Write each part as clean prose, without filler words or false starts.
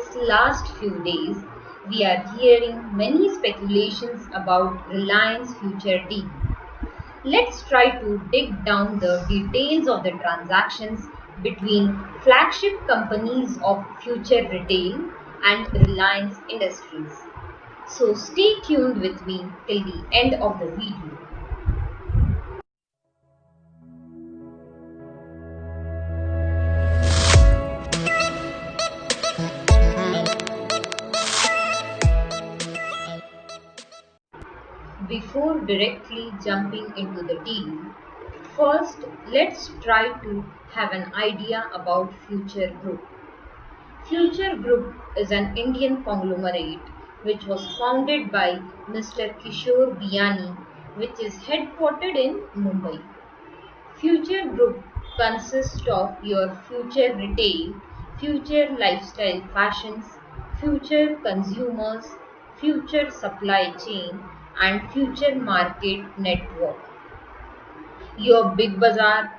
this last few days, we are hearing many speculations about Reliance Future deal. Let's try to dig down the details of the transactions between flagship companies of Future Retail and Reliance Industries. So stay tuned with me till the end of the video. Before directly jumping into the deal, first let's try to have an idea about Future Group. Future Group is an Indian conglomerate which was founded by Mr. Kishor Biyani, which is headquartered in Mumbai. Future Group consists of your future retail, future lifestyle fashions, future consumers, future supply chain, and future market network. Your big bazaar,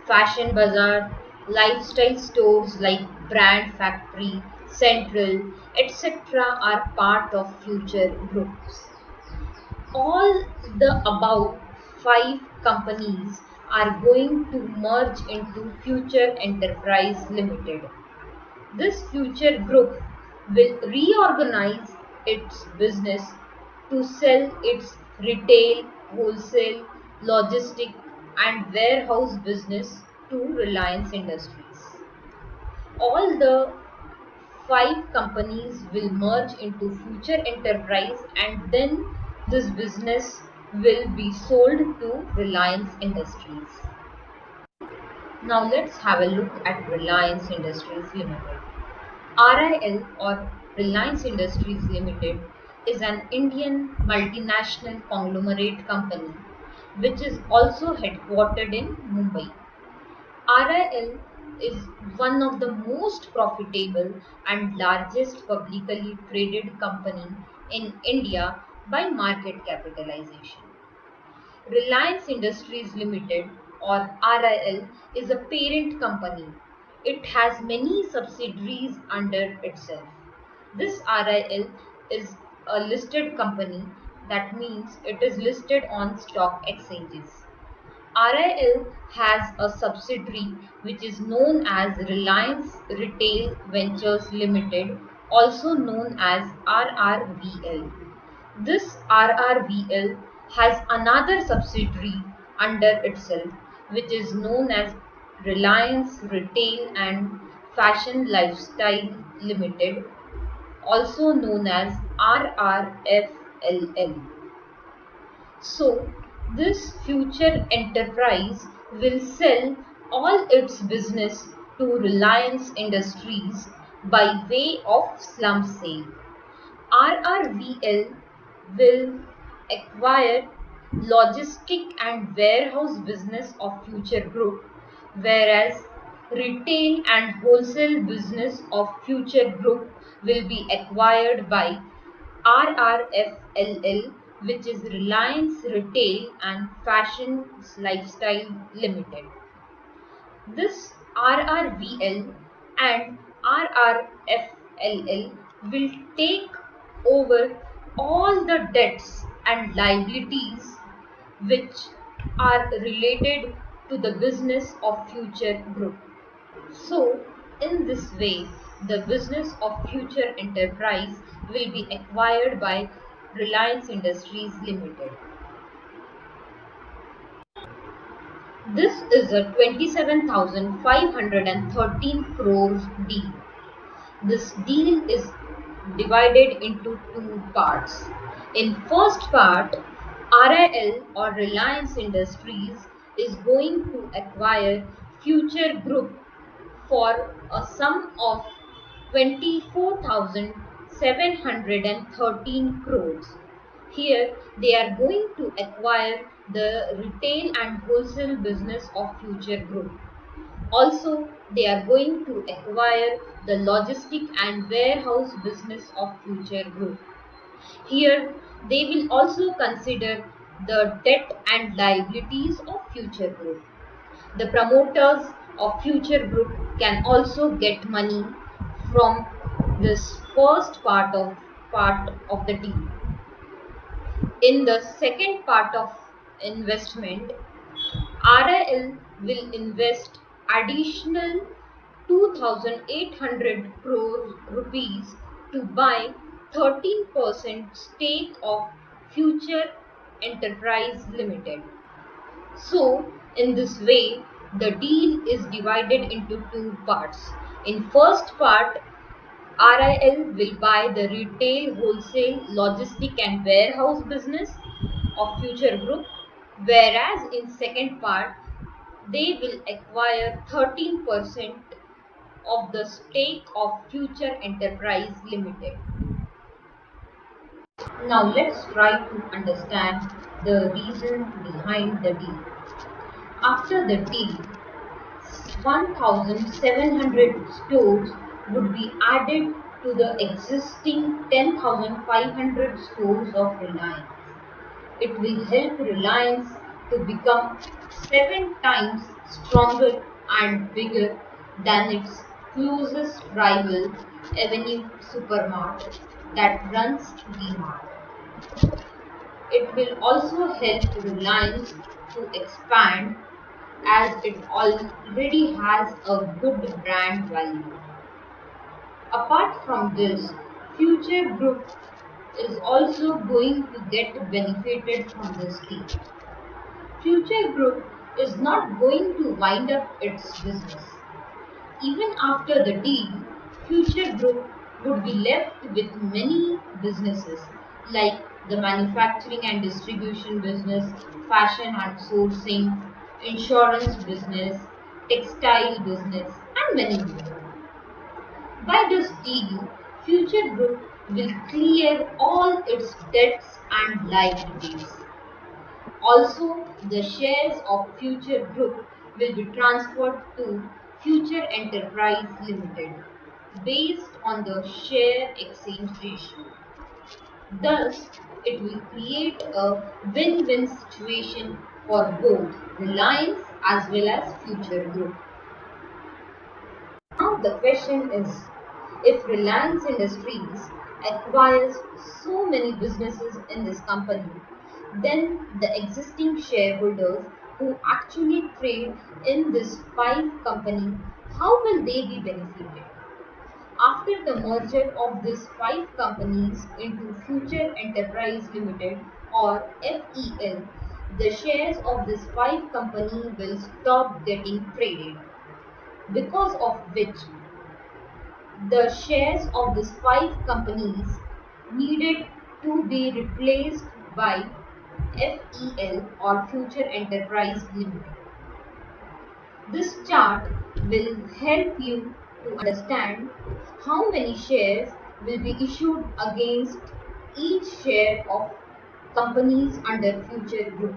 fashion bazaar, lifestyle stores like Brand Factory, Central, etc. are part of future groups. All the above five companies are going to merge into Future Enterprise Limited. This future group will reorganize its business to sell its retail, wholesale, logistic, and warehouse business to Reliance Industries. All the five companies will merge into Future Enterprise, and then this business will be sold to Reliance Industries. Now let's have a look at Reliance Industries Limited. RIL or Reliance Industries Limited is an Indian multinational conglomerate company which is also headquartered in Mumbai. RIL is one of the most profitable and largest publicly traded company in India by market capitalization. Reliance Industries Limited or RIL is a parent company. It has many subsidiaries under itself. This RIL is a listed company, that means it is listed on stock exchanges. RIL has a subsidiary which is known as Reliance Retail Ventures Limited, also known as RRVL. This RRVL has another subsidiary under itself which is known as Reliance Retail and Fashion Lifestyle Limited, also known as RRFLL. So, this future enterprise will sell all its business to Reliance Industries by way of slump sale. RRVL will acquire logistic and warehouse business of Future Group, whereas retail and wholesale business of Future Group will be acquired by RRFLL, which is Reliance Retail and Fashion Lifestyle Limited. This RRVL and RRFLL will take over all the debts and liabilities which are related to the business of Future Group. So, in this way, the business of Future Enterprise will be acquired by Reliance Industries Limited. This is a 27,513 crores deal. This deal is divided into two parts. In first part, RIL or Reliance Industries is going to acquire Future Group for a sum of 24,713 crores. Here they are going to acquire the retail and wholesale business of Future Group. Also, they are going to acquire the logistic and warehouse business of Future Group. Here, they will also consider the debt and liabilities of Future Group. The promoters of Future Group can also get money from this first part of the deal. In the second part of investment, RIL will invest additional 2,800 crore rupees to buy 13% stake of Future Enterprise Limited. So, in this way, the deal is divided into two parts. In first part, RIL will buy the retail, wholesale, logistic and warehouse business of Future Group, whereas in second part, they will acquire 13% of the stake of Future Enterprise Limited. Now let's try to understand the reason behind the deal. After the deal, 1,700 stores would be added to the existing 10,500 stores of Reliance. It will help Reliance to become 7 times stronger and bigger than its closest rival, Avenue Supermart, that runs D-Mart. It will also help Reliance to expand as it already has a good brand value. Apart from this, Future Group is also going to get benefited from this deal. Future Group is not going to wind up its business. Even after the deal, Future Group would be left with many businesses like the manufacturing and distribution business, fashion and sourcing, insurance business, textile business, and many more. By this deal, Future Group will clear all its debts and liabilities. Also, the shares of Future Group will be transferred to Future Enterprise Limited based on the share exchange ratio. Thus, it will create a win-win situation for both Reliance as well as Future Group. Now the question is, if Reliance Industries acquires so many businesses in this company, then the existing shareholders who actually trade in this five company, how will they be benefited? After the merger of these five companies into Future Enterprise Limited or FEL, the shares of this five company will stop getting traded, because of which the shares of these five companies needed to be replaced by FEL or Future Enterprise Limited. This chart will help you to understand how many shares will be issued against each share of companies under Future Group.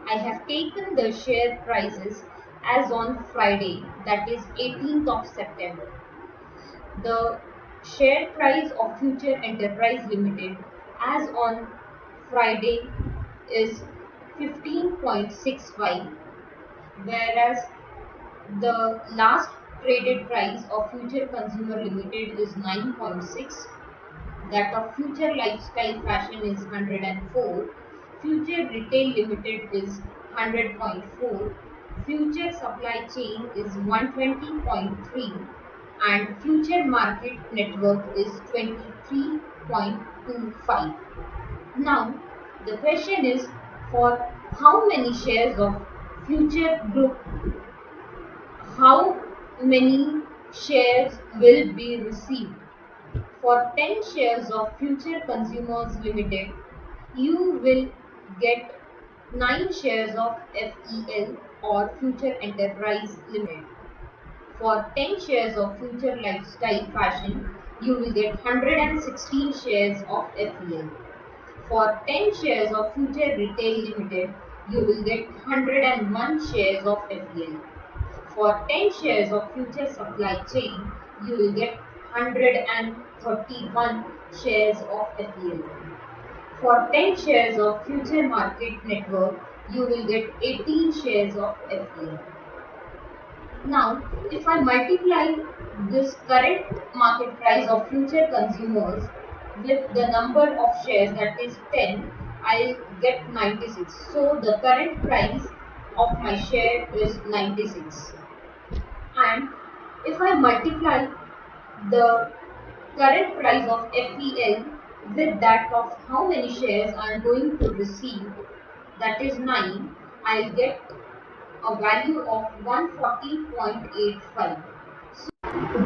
I have taken the share prices as on Friday, that is 18th of September. The share price of Future Enterprise Limited as on Friday is 15.65, whereas the last traded price of Future Consumer Limited is 9.6, that of Future Lifestyle Fashion is 104, Future Retail Limited is 100.4, Future Supply Chain is 120.3, and Future Market Network is 23.25. Now, the question is, for how many shares of Future Group, how many shares will be received? For 10 shares of Future Consumers Limited, you will get 9 shares of FEL or Future Enterprise Limited. For 10 shares of Future Lifestyle Fashion, you will get 116 shares of FEL. For 10 shares of Future Retail Limited, you will get 101 shares of FEL. For 10 shares of Future Supply Chain, you will get 131 shares of FEL. For 10 shares of Future Market Network, you will get 18 shares of FEL. Now, if I multiply This current market price of future consumers with the number of shares, that is 10, I'll get 96. So the current price of my share is 96. And if I multiply the current price of FEL with that of how many shares I am going to receive, that is 9, I'll get a value of 140.85.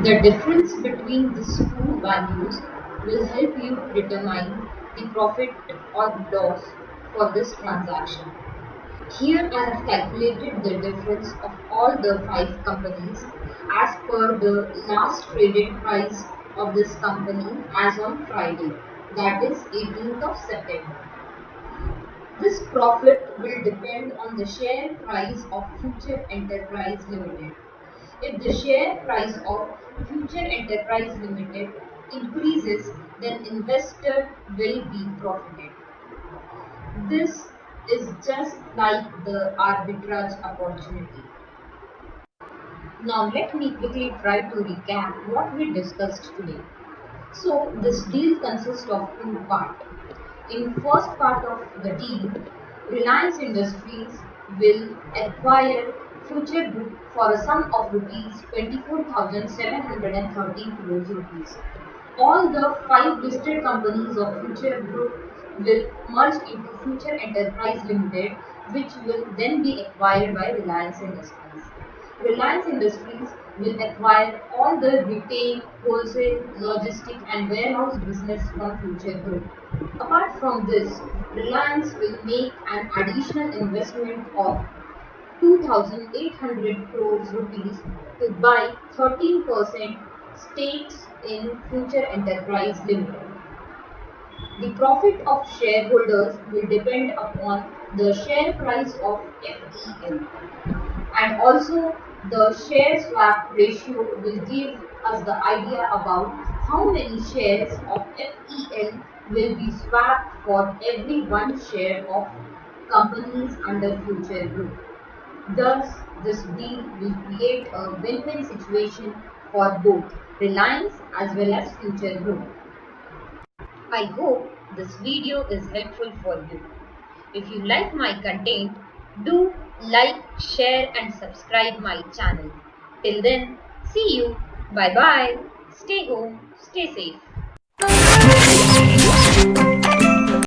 The difference between these two values will help you determine the profit or loss for this transaction. Here I have calculated the difference of all the 5 companies as per the last traded price of this company as on Friday, that is 18th of September. This profit will depend on the share price of Future Enterprise Limited. If the share price of Future Enterprise Limited increases, then investor will be profited. This is just like the arbitrage opportunity. Now let me quickly try to recap what we discussed today. So this deal consists of two parts. In first part of the deal, Reliance Industries will acquire Future Group for a sum of rupees 24,730 crores rupees. All the 5 listed companies of Future Group will merge into Future Enterprise Limited, which will then be acquired by Reliance Industries. Reliance Industries will acquire all the retail, wholesale, logistic and warehouse business from Future Group. Apart from this, Reliance will make an additional investment of 2,800 crores rupees to buy 13% stakes in Future Enterprise Limited. The profit of shareholders will depend upon the share price of FEL, and also the share swap ratio will give us the idea about how many shares of FEL will be swapped for every one share of companies under Future Group. Thus, this deal will create a win-win situation for both Reliance as well as Future Group. I hope this video is helpful for you. If you like my content, do like, share and subscribe my channel. Till then, see you. Bye bye. Stay home, stay safe.